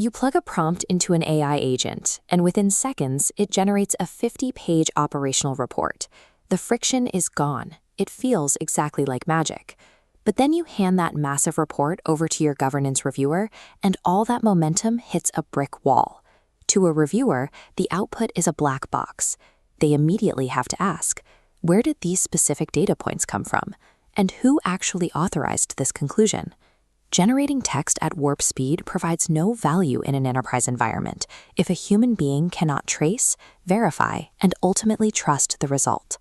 You plug a prompt into an AI agent, and within seconds, it generates a 50-page operational report. The friction is gone. It feels exactly like magic. But then you hand that massive report over to your governance reviewer, and all that momentum hits a brick wall. To a reviewer, the output is a black box. They immediately have to ask, where did these specific data points come from? And who actually authorized this conclusion? Generating text at warp speed provides no value in an enterprise environment if a human being cannot trace, verify, and ultimately trust the result.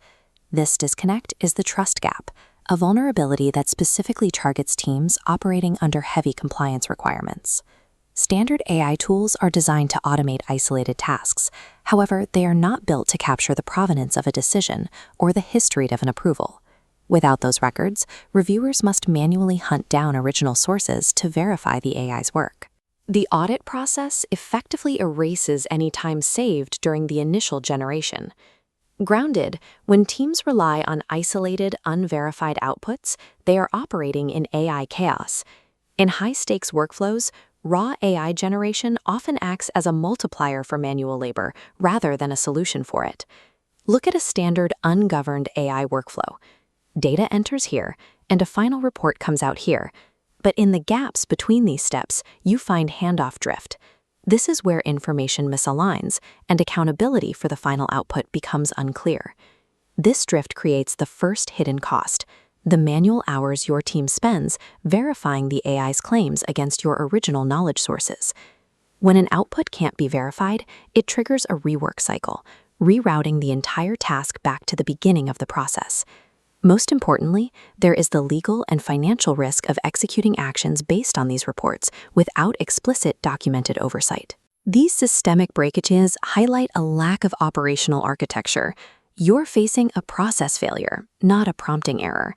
This disconnect is the trust gap, a vulnerability that specifically targets teams operating under heavy compliance requirements. Standard AI tools are designed to automate isolated tasks. However, they are not built to capture the provenance of a decision or the history of an approval. Without those records, reviewers must manually hunt down original sources to verify the AI's work. The audit process effectively erases any time saved during the initial generation. Grounded, when teams rely on isolated, unverified outputs, they are operating in AI chaos. In high-stakes workflows, raw AI generation often acts as a multiplier for manual labor rather than a solution for it. Look at a standard ungoverned AI workflow. Data enters here, and a final report comes out here. But in the gaps between these steps, you find handoff drift. This is where information misaligns, and accountability for the final output becomes unclear. This drift creates the first hidden cost, the manual hours your team spends verifying the AI's claims against your original knowledge sources. When an output can't be verified, it triggers a rework cycle, rerouting the entire task back to the beginning of the process. Most importantly, there is the legal and financial risk of executing actions based on these reports without explicit documented oversight. These systemic breakages highlight a lack of operational architecture. You're facing a process failure, not a prompting error.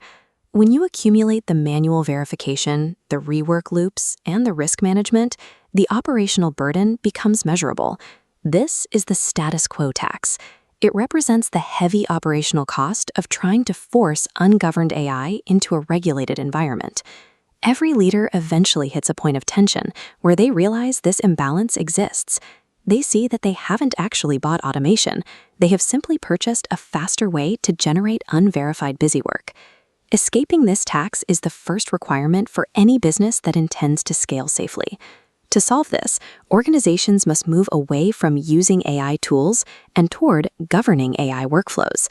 When you accumulate the manual verification, the rework loops, and the risk management, the operational burden becomes measurable. This is the status quo tax. It represents the heavy operational cost of trying to force ungoverned AI into a regulated environment. Every leader eventually hits a point of tension where they realize this imbalance exists. They see that they haven't actually bought automation. They have simply purchased a faster way to generate unverified busywork. Escaping this tax is the first requirement for any business that intends to scale safely. To solve this, organizations must move away from using AI tools and toward governing AI workflows.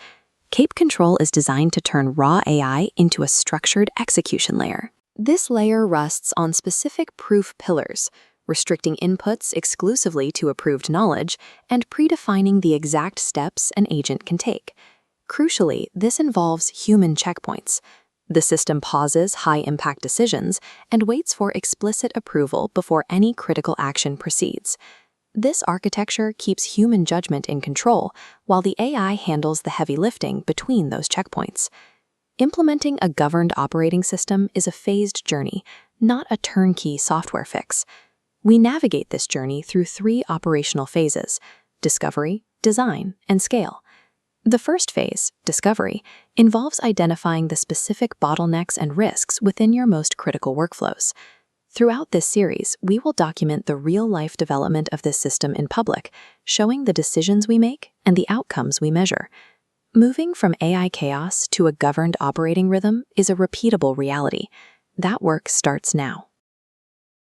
Cape Control is designed to turn raw AI into a structured execution layer. This layer rests on specific proof pillars, restricting inputs exclusively to approved knowledge and predefining the exact steps an agent can take. Crucially, this involves human checkpoints. The system pauses high-impact decisions and waits for explicit approval before any critical action proceeds. This architecture keeps human judgment in control, while the AI handles the heavy lifting between those checkpoints. Implementing a governed operating system is a phased journey, not a turnkey software fix. We navigate this journey through 3 operational phases: discovery, design, and scale. The first phase, discovery, involves identifying the specific bottlenecks and risks within your most critical workflows. Throughout this series, we will document the real-life development of this system in public, showing the decisions we make and the outcomes we measure. Moving from AI chaos to a governed operating rhythm is a repeatable reality. That work starts now.